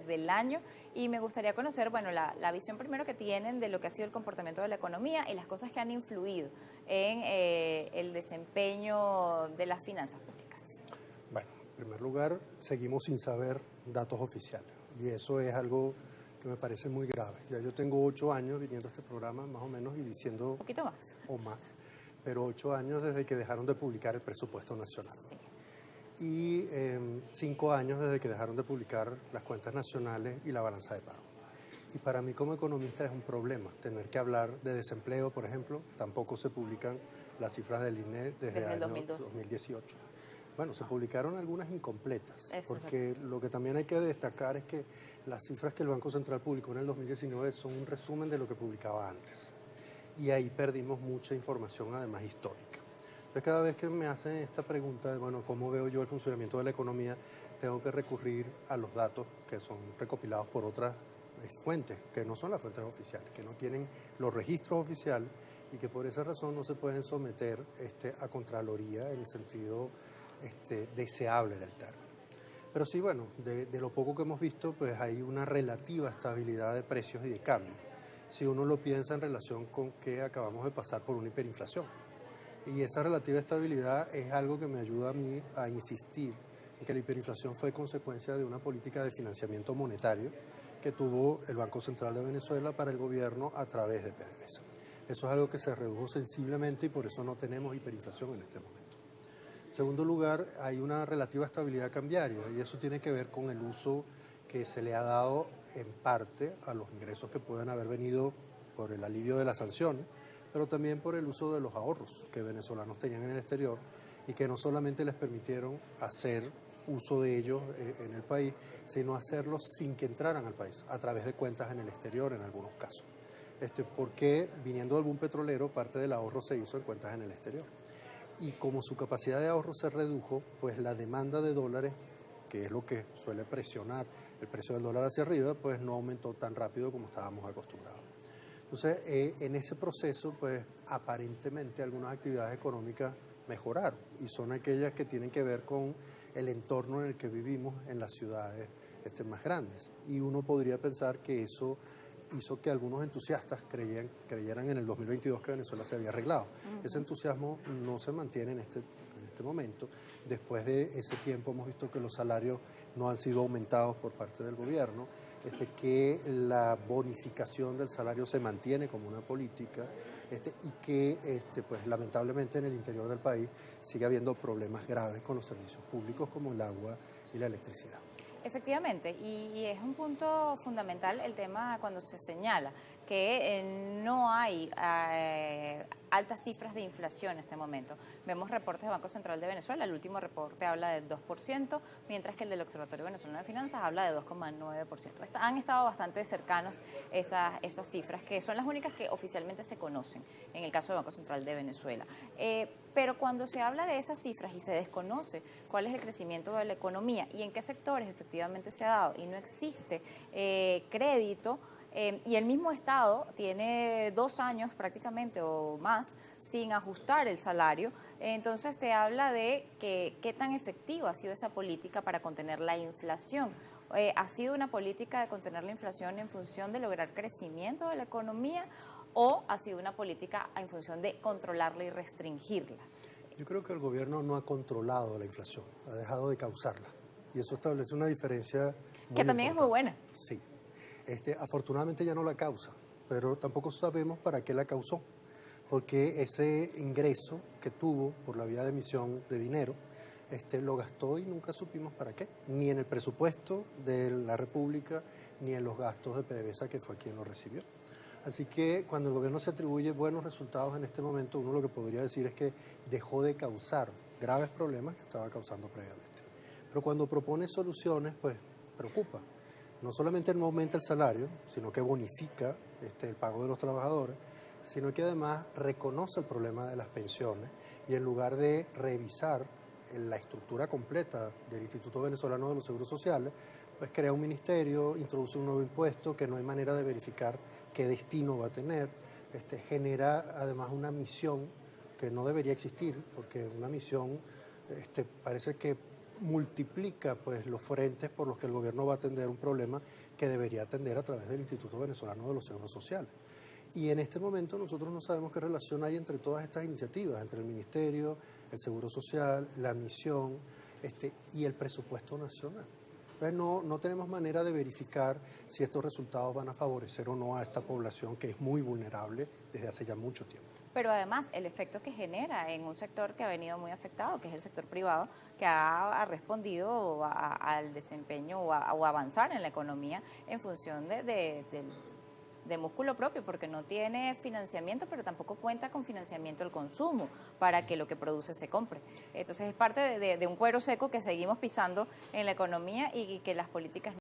del año y me gustaría conocer, bueno, la visión primero que tienen de lo que ha sido el comportamiento de la economía y las cosas que han influido en el desempeño de las finanzas públicas. Bueno, en primer lugar, seguimos sin saber datos oficiales y eso es algo que me parece muy grave. Ya yo tengo 8 años viniendo a este programa, más o menos, y diciendo... Un poquito más. O más, pero 8 años desde que dejaron de publicar el presupuesto nacional. Sí. Y 5 años desde que dejaron de publicar las cuentas nacionales y la balanza de pago. Y para mí como economista es un problema tener que hablar de desempleo, por ejemplo. Tampoco se publican las cifras del INE desde el año 2018. Bueno, se publicaron algunas incompletas, porque lo que también hay que destacar es que las cifras que el Banco Central publicó en el 2019 son un resumen de lo que publicaba antes. Y ahí perdimos mucha información, además histórica. Entonces, cada vez que me hacen esta pregunta de, bueno, ¿cómo veo yo el funcionamiento de la economía? Tengo que recurrir a los datos que son recopilados por otras fuentes, que no son las fuentes oficiales, que no tienen los registros oficiales y que por esa razón no se pueden someter a Contraloría en el sentido deseable del término. Pero sí, bueno, de lo poco que hemos visto, pues hay una relativa estabilidad de precios y de cambio, si uno lo piensa en relación con que acabamos de pasar por una hiperinflación. Y esa relativa estabilidad es algo que me ayuda a mí a insistir en que la hiperinflación fue consecuencia de una política de financiamiento monetario que tuvo el Banco Central de Venezuela para el gobierno a través de PDVSA. Eso es algo que se redujo sensiblemente y por eso no tenemos hiperinflación en este momento. En segundo lugar, hay una relativa estabilidad cambiaria y eso tiene que ver con el uso que se le ha dado en parte a los ingresos que pueden haber venido por el alivio de las sanciones, pero también por el uso de los ahorros que venezolanos tenían en el exterior y que no solamente les permitieron hacer uso de ellos en el país, sino hacerlo sin que entraran al país, a través de cuentas en el exterior en algunos casos. Porque viniendo del boom petrolero, parte del ahorro se hizo en cuentas en el exterior. Y como su capacidad de ahorro se redujo, pues la demanda de dólares, que es lo que suele presionar el precio del dólar hacia arriba, pues no aumentó tan rápido como estábamos acostumbrados. Entonces, en ese proceso, pues aparentemente algunas actividades económicas mejoraron y son aquellas que tienen que ver con el entorno en el que vivimos en las ciudades más grandes. Y uno podría pensar que eso hizo que algunos entusiastas creyeran en el 2022 que Venezuela se había arreglado. Ese entusiasmo no se mantiene en este momento. Después de ese tiempo hemos visto que los salarios no han sido aumentados por parte del gobierno, que la bonificación del salario se mantiene como una política y que pues lamentablemente en el interior del país sigue habiendo problemas graves con los servicios públicos como el agua y la electricidad. Efectivamente, y es un punto fundamental el tema cuando se señala que no hay altas cifras de inflación en este momento. Vemos reportes del Banco Central de Venezuela, el último reporte habla del 2%, mientras que el del Observatorio Venezolano de Finanzas habla de 2,9%. Han estado bastante cercanos esas cifras, que son las únicas que oficialmente se conocen en el caso del Banco Central de Venezuela. Pero cuando se habla de esas cifras y se desconoce cuál es el crecimiento de la economía y en qué sectores efectivamente se ha dado y no existe crédito, y el mismo Estado tiene 2 años prácticamente o más sin ajustar el salario, entonces te habla de qué tan efectiva ha sido esa política para contener la inflación. ¿Ha sido una política de contener la inflación en función de lograr crecimiento de la economía o ha sido una política en función de controlarla y restringirla? Yo creo que el gobierno no ha controlado la inflación, ha dejado de causarla. Y eso establece una diferencia muy que también importante. Es muy buena. Sí. Afortunadamente ya no la causa, pero tampoco sabemos para qué la causó, porque ese ingreso que tuvo por la vía de emisión de dinero, lo gastó y nunca supimos para qué, ni en el presupuesto de la República, ni en los gastos de PDVSA, que fue quien lo recibió. Así que cuando el gobierno se atribuye buenos resultados en este momento, uno lo que podría decir es que dejó de causar graves problemas que estaba causando previamente. Pero cuando propone soluciones, pues preocupa. No solamente no aumenta el salario, sino que bonifica el pago de los trabajadores, sino que además reconoce el problema de las pensiones y en lugar de revisar la estructura completa del Instituto Venezolano de los Seguros Sociales, pues crea un ministerio, introduce un nuevo impuesto que no hay manera de verificar qué destino va a tener, genera además una misión que no debería existir, porque una misión parece que multiplica pues los frentes por los que el gobierno va a atender un problema que debería atender a través del Instituto Venezolano de los Seguros Sociales. Y en este momento nosotros no sabemos qué relación hay entre todas estas iniciativas, entre el Ministerio, el Seguro Social, la misión y el presupuesto nacional. Entonces no tenemos manera de verificar si estos resultados van a favorecer o no a esta población que es muy vulnerable desde hace ya mucho tiempo. Pero además el efecto que genera en un sector que ha venido muy afectado, que es el sector privado, que ha respondido al desempeño o a avanzar en la economía en función de músculo propio, porque no tiene financiamiento, pero tampoco cuenta con financiamiento del consumo para que lo que produce se compre. Entonces es parte de un cuero seco que seguimos pisando en la economía y que las políticas